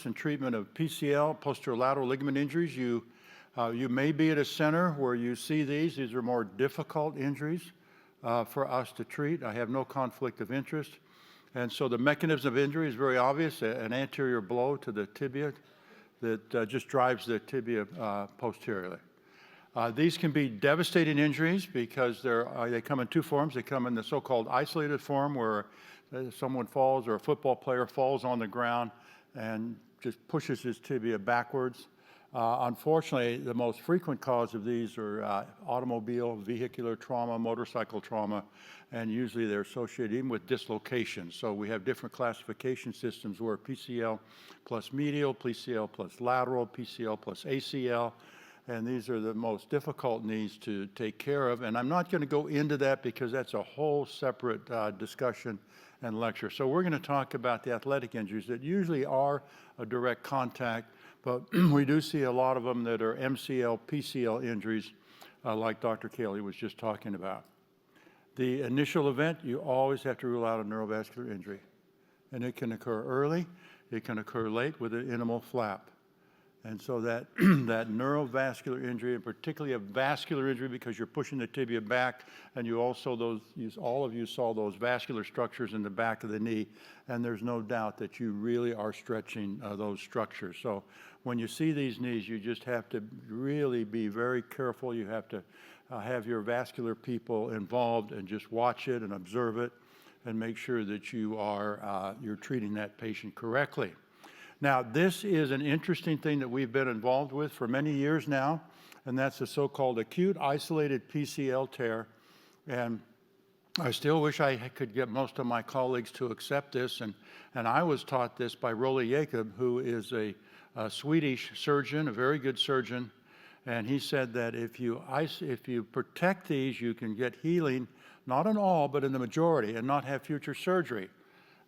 diagnosis and treatment of PCL, posterolateral ligament injuries. You may be at a center where you see these. These are more difficult injuries for us to treat. I have no conflict of interest. And so the mechanism of injury is very obvious, an anterior blow to the tibia that just drives the tibia posteriorly. These can be devastating injuries because they come in two forms. They come in the so-called isolated form where someone falls or a football player falls on the ground and just pushes his tibia backwards. Unfortunately, the most frequent cause of these are automobile, vehicular trauma, motorcycle trauma, and usually they're associated even with dislocation. So we have different classification systems where PCL plus medial, PCL plus lateral, PCL plus ACL, and these are the most difficult knees to take care of. And I'm not going to go into that because that's a whole separate discussion and lecture. So we're going to talk about the athletic injuries that usually are a direct contact, but we do see a lot of them that are MCL, PCL injuries, like Dr. Cayley was just talking about. The initial event, you always have to rule out a neurovascular injury. And it can occur early, it can occur late with an intimal flap. And so that, that neurovascular injury, and particularly a vascular injury because you're pushing the tibia back, and you also, all of you saw those vascular structures in the back of the knee, and there's no doubt that you really are stretching those structures. So when you see these knees, you just have to really be very careful. You have to have your vascular people involved and just watch it and observe it and make sure that you're treating that patient correctly. Now, this is an interesting thing that we've been involved with for many years now, and that's the so-called acute isolated PCL tear. And I still wish I could get most of my colleagues to accept this, and I was taught this by Rolle Jacob, who is a Swedish surgeon, a very good surgeon, and he said that if you protect these, you can get healing, not in all, but in the majority, and not have future surgery.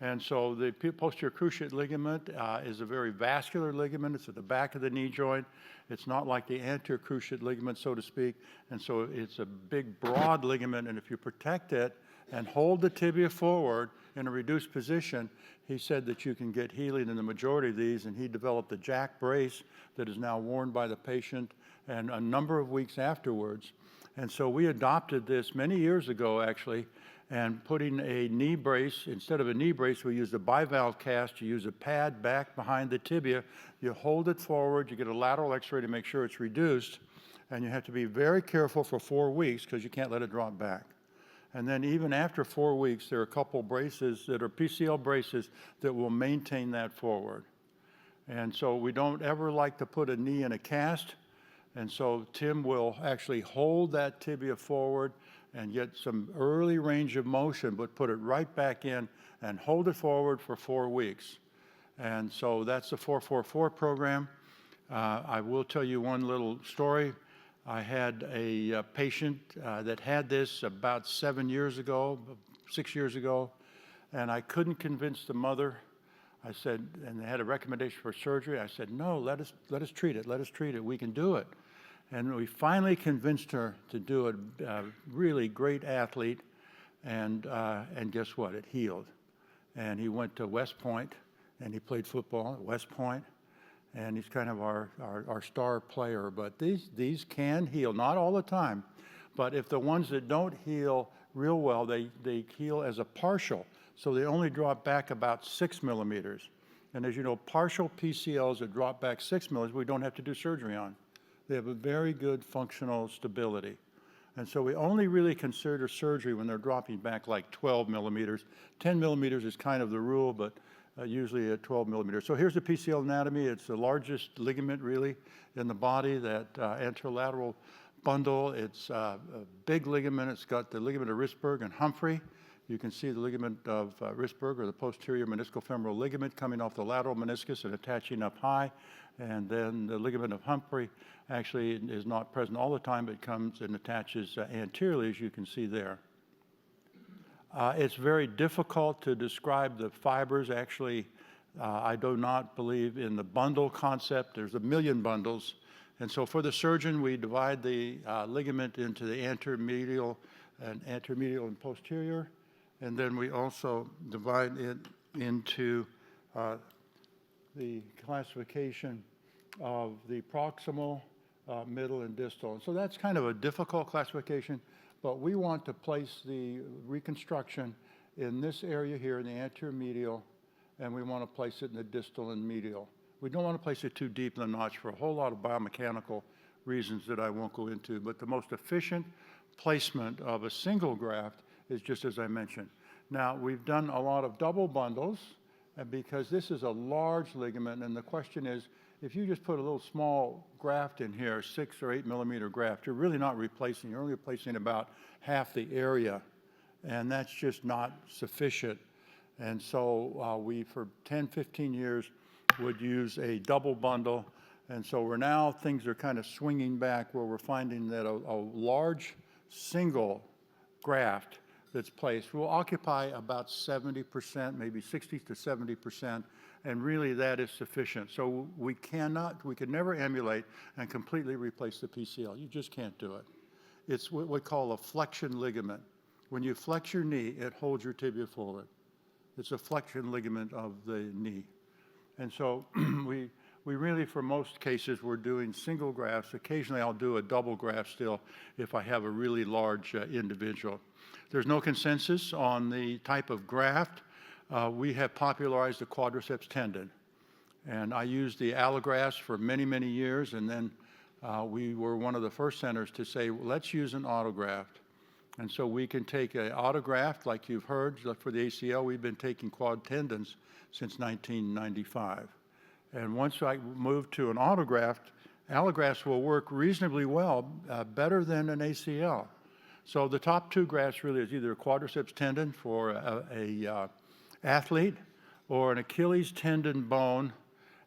And so the posterior cruciate ligament is a very vascular ligament. It's at the back of the knee joint. It's not like the anterior cruciate ligament, so to speak. And so it's a big, broad ligament. And if you protect it and hold the tibia forward in a reduced position, he said that you can get healing in the majority of these. And he developed a jack brace that is now worn by the patient and a number of weeks afterwards. And so we adopted this many years ago, actually, and putting a knee brace, instead of a knee brace, we used a bivalve cast. You use a pad back behind the tibia. You hold it forward. You get a lateral x-ray to make sure it's reduced. And you have to be very careful for 4 weeks because you can't let it drop back. And then even after 4 weeks, there are a couple braces that are PCL braces that will maintain that forward. And so we don't ever like to put a knee in a cast. And so Tim will actually hold that tibia forward and get some early range of motion, but put it right back in and hold it forward for 4 weeks. And so that's the 444 program. I will tell you one little story. I had a patient that had this about 7 years ago, 6 years ago, and I couldn't convince the mother. I said, and they had a recommendation for surgery. I said, no, let us treat it. Let us treat it. We can do it. And we finally convinced her to do it. Really great athlete, and guess what? It healed. And he went to West Point, and he played football at West Point, and he's kind of our star player. But these can heal, not all the time, but if the ones that don't heal real well, they heal as a partial, so they only drop back about 6 millimeters. And as you know, partial PCLs that drop back 6 millimeters, we don't have to do surgery on. They have a very good functional stability. And so we only really consider surgery when they're dropping back like 12 millimeters. 10 millimeters is kind of the rule, but usually at 12 millimeters. So here's the PCL anatomy. It's the largest ligament really in the body, that anterolateral bundle. It's a big ligament. It's got the ligament of Rissberg and Humphrey. You can see the ligament of Rissberg, or the posterior meniscofemoral ligament, coming off the lateral meniscus and attaching up high. And then the ligament of Humphrey actually is not present all the time, but comes and attaches anteriorly, as you can see there. It's very difficult to describe the fibers. Actually, I do not believe in the bundle concept. There's a million bundles. And so for the surgeon, we divide the ligament into the anteromedial and posterior. And then we also divide it into the classification of the proximal, middle, and distal. And so that's kind of a difficult classification, but we want to place the reconstruction in this area here in the anterior medial, and we want to place it in the distal and medial. We don't want to place it too deep in the notch for a whole lot of biomechanical reasons that I won't go into, but the most efficient placement of a single graft is just as I mentioned. Now, we've done a lot of double bundles, because this is a large ligament, and the question is, if you just put a little small graft in here, 6 or 8 millimeter graft, you're really not replacing, you're only replacing about half the area, and that's just not sufficient. And so we, for 10, 15 years, would use a double bundle, and so things are kind of swinging back where we're finding that a large single graft that's placed will occupy about 70%, maybe 60 to 70%, and really that is sufficient. So we could never emulate and completely replace the PCL. You just can't do it. It's what we call a flexion ligament. When you flex your knee, it holds your tibia forward. It's a flexion ligament of the knee. And so we really, for most cases, we're doing single grafts. Occasionally I'll do a double graft still if I have a really large individual. There's no consensus on the type of graft. We have popularized the quadriceps tendon. And I used the allografts for many, many years, and then we were one of the first centers to say, well, let's use an autograft. And so we can take an autograft, like you've heard, for the ACL, we've been taking quad tendons since 1995. And once I moved to an autograft, allografts will work reasonably well, better than an ACL. So the top two grafts really is either a quadriceps tendon for a athlete or an Achilles tendon bone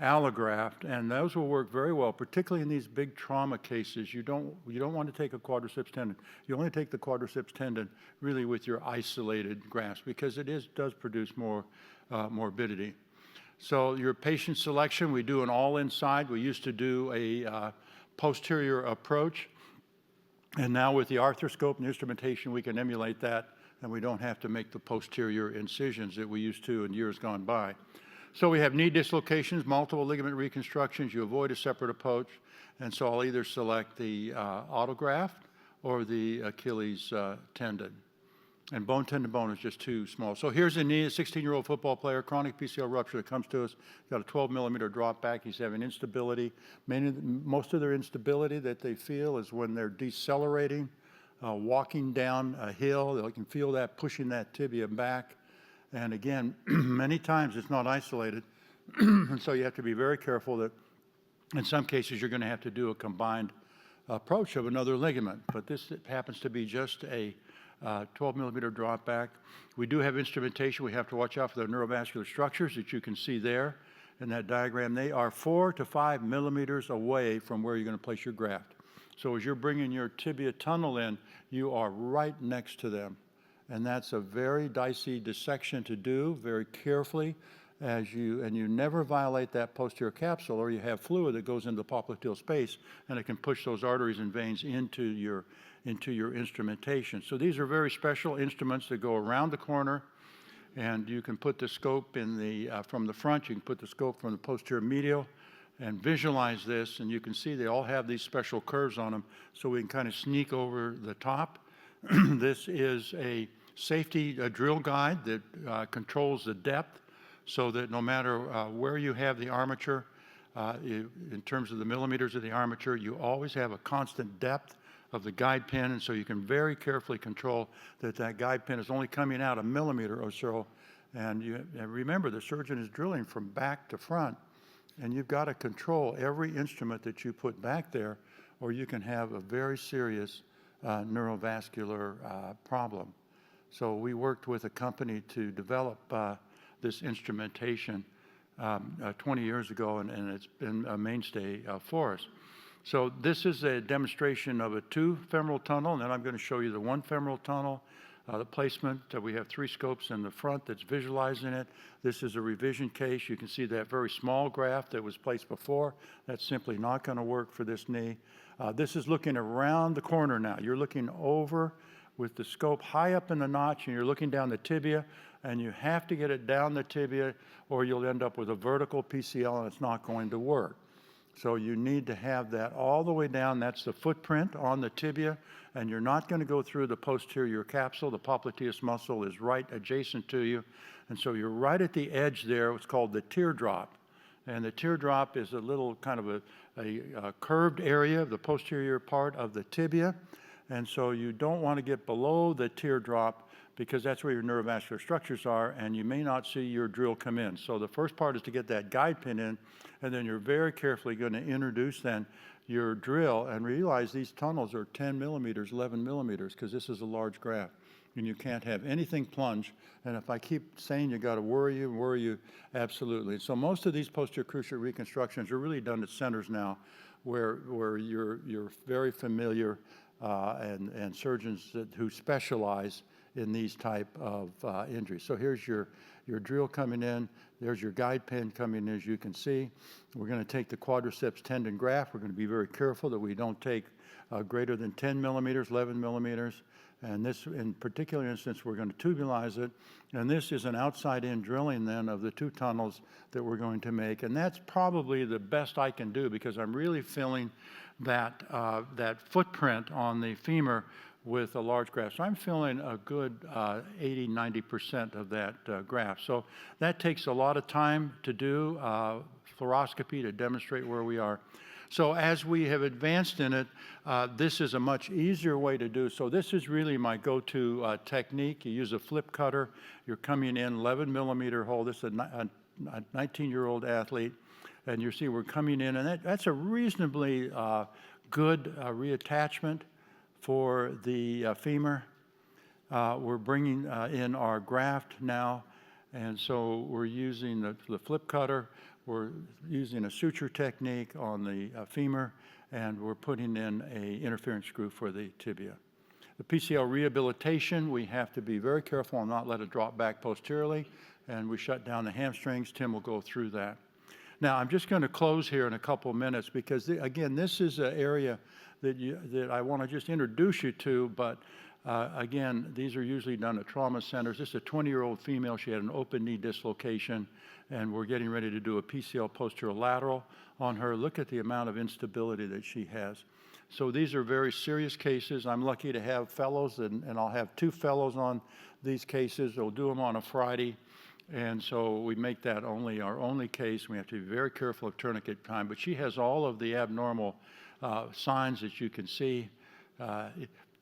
allograft, and those will work very well, particularly in these big trauma cases. You don't want to take a quadriceps tendon. You only take the quadriceps tendon really with your isolated grafts because it does produce more morbidity. So your patient selection, we do an all inside. We used to do a posterior approach. And now with the arthroscope and the instrumentation, we can emulate that, and we don't have to make the posterior incisions that we used to in years gone by. So we have knee dislocations, multiple ligament reconstructions. You avoid a separate approach, and so I'll either select the autograft or the Achilles tendon. And bone tendon bone is just too small. So here's a knee, a 16-year-old football player, chronic PCL rupture that comes to us. Got a 12 millimeter drop back. He's having instability. Most of their instability that they feel is when they're decelerating, walking down a hill. They can feel that pushing that tibia back. And again, many times it's not isolated. And so you have to be very careful that in some cases you're going to have to do a combined approach of another ligament. But this happens to be just a 12 millimeter drop back. We do have instrumentation. We have to watch out for the neurovascular structures that you can see there in that diagram. They are 4 to 5 millimeters away from where you're going to place your graft. So as you're bringing your tibia tunnel in, you are right next to them. And that's a very dicey dissection to do very carefully and you never violate that posterior capsule, or you have fluid that goes into the popliteal space and it can push those arteries and veins into your instrumentation. So these are very special instruments that go around the corner, and you can put the scope from the front, you can put the scope from the posterior medial and visualize this, and you can see they all have these special curves on them so we can kind of sneak over the top. This is a safety drill guide that controls the depth so that no matter where you have the armature, in terms of the millimeters of the armature, you always have a constant depth of the guide pin, and so you can very carefully control that guide pin is only coming out a millimeter or so. And remember, the surgeon is drilling from back to front, and you've got to control every instrument that you put back there, or you can have a very serious neurovascular problem. So we worked with a company to develop this instrumentation 20 years ago, and it's been a mainstay for us. So this is a demonstration of a 2 femoral tunnel, and then I'm going to show you the 1 femoral tunnel, the placement. We have 3 scopes in the front that's visualizing it. This is a revision case. You can see that very small graft that was placed before. That's simply not going to work for this knee. This is looking around the corner now. You're looking over with the scope high up in the notch, and you're looking down the tibia. and you have to get it down the tibia or you'll end up with a vertical PCL and it's not going to work. So you need to have that all the way down. That's the footprint on the tibia, and you're not going to go through the posterior capsule. The popliteus muscle is right adjacent to you, and so you're right at the edge there. It's called the teardrop, and the teardrop is a little kind of a curved area of the posterior part of the tibia, and so you don't want to get below the teardrop because that's where your neurovascular structures are, and you may not see your drill come in. So the first part is to get that guide pin in, and then you're very carefully going to introduce then your drill and realize these tunnels are 10 millimeters, 11 millimeters, because this is a large graft, and you can't have anything plunge. And if I keep saying you got to worry you, absolutely. So most of these posterior cruciate reconstructions are really done at centers now where you're very familiar and surgeons who specialize in these type of injuries. So here's your drill coming in. There's your guide pin coming in, as you can see. We're going to take the quadriceps tendon graft. We're going to be very careful that we don't take greater than 10 millimeters, 11 millimeters. And this, in particular instance, we're going to tubulize it. And this is an outside-in drilling then of the two tunnels that we're going to make. And that's probably the best I can do because I'm really feeling that, that footprint on the femur with a large graft. So I'm feeling a good 80, 90% of that graft. So that takes a lot of time to do, fluoroscopy to demonstrate where we are. So as we have advanced in it, this is a much easier way to do. So this is really my go-to technique. You use a flip cutter. You're coming in 11 millimeter hole. This is a 19-year-old athlete. And you see we're coming in, and that's a reasonably good reattachment for the femur. We're bringing in our graft now, and so we're using the flip cutter. We're using a suture technique on the femur, and we're putting in an interference screw for the tibia. The PCL rehabilitation, we have to be very careful and not let it drop back posteriorly, and we shut down the hamstrings. Tim will go through that. Now, I'm just going to close here in a couple of minutes because, again, this is an area that I want to just introduce you to, but again, these are usually done at trauma centers. This is a 20-year-old female. She had an open knee dislocation, and we're getting ready to do a PCL posterolateral on her. Look at the amount of instability that she has. So these are very serious cases. I'm lucky to have fellows, and I'll have 2 fellows on these cases. We'll do them on a Friday. And so we make that our only case. We have to be very careful of tourniquet time. But she has all of the abnormal signs that you can see.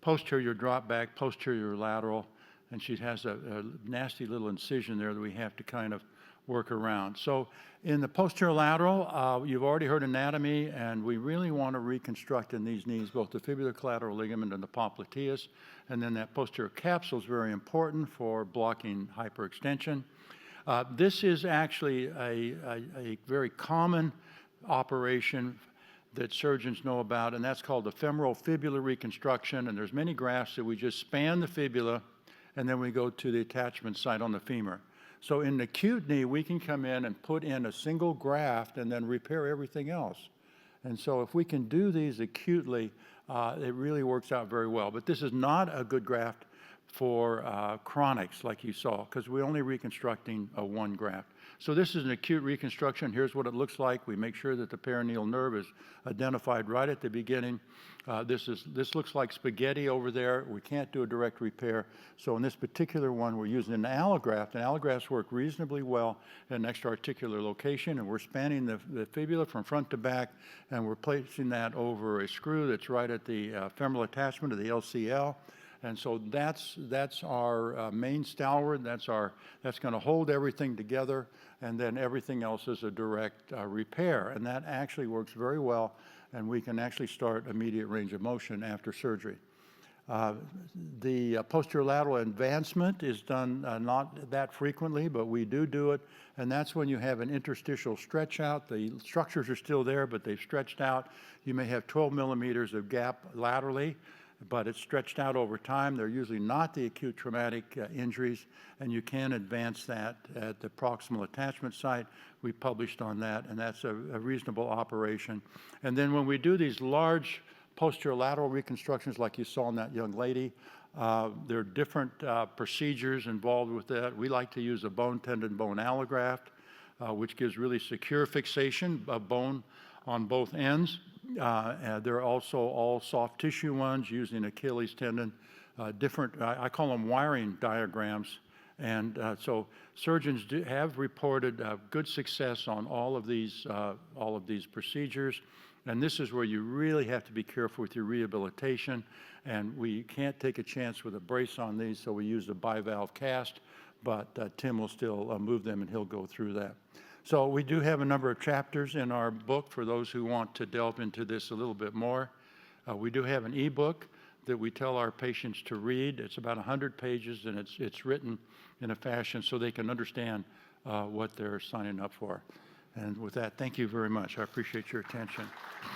Posterior drop back, posterior lateral, and she has a nasty little incision there that we have to kind of work around. So in the posterolateral, you've already heard anatomy, and we really want to reconstruct in these knees both the fibular collateral ligament and the popliteus. And then that posterior capsule is very important for blocking hyperextension. This is actually a very common operation that surgeons know about, and that's called the femoral fibula reconstruction. And there's many grafts that we just span the fibula, and then we go to the attachment site on the femur. So in the acute knee, we can come in and put in a single graft and then repair everything else. And so if we can do these acutely, it really works out very well. But this is not a good graft for chronics like you saw, because we're only reconstructing one graft. So this is an acute reconstruction. Here's what it looks like. We make sure that the perineal nerve is identified right at the beginning. This looks like spaghetti over there. We can't do a direct repair. So in this particular one, we're using an allograft, and allografts work reasonably well in an extra-articular location, and we're spanning the fibula from front to back, and we're placing that over a screw that's right at the femoral attachment of the LCL. And so that's our main stalwart. That's going to hold everything together, and then everything else is a direct repair. And that actually works very well, and we can actually start immediate range of motion after surgery. The posterolateral advancement is done not that frequently, but we do it, and that's when you have an interstitial stretch out. The structures are still there, but they've stretched out. You may have 12 millimeters of gap laterally, but it's stretched out over time. They're usually not the acute traumatic injuries, and you can advance that at the proximal attachment site. We published on that, and that's a reasonable operation. And then when we do these large posterolateral reconstructions like you saw in that young lady, There are different procedures involved with that. We like to use a bone tendon bone allograft, which gives really secure fixation of bone on both ends. There are also all soft tissue ones using Achilles tendon, different, I call them wiring diagrams. And so surgeons have reported good success on all of these procedures. And this is where you really have to be careful with your rehabilitation. And we can't take a chance with a brace on these, so we use a bivalve cast. But Tim will still move them, and he'll go through that. So we do have a number of chapters in our book for those who want to delve into this a little bit more. We do have an e-book that we tell our patients to read. It's about 100 pages, and it's written in a fashion so they can understand what they're signing up for. And with that, thank you very much. I appreciate your attention.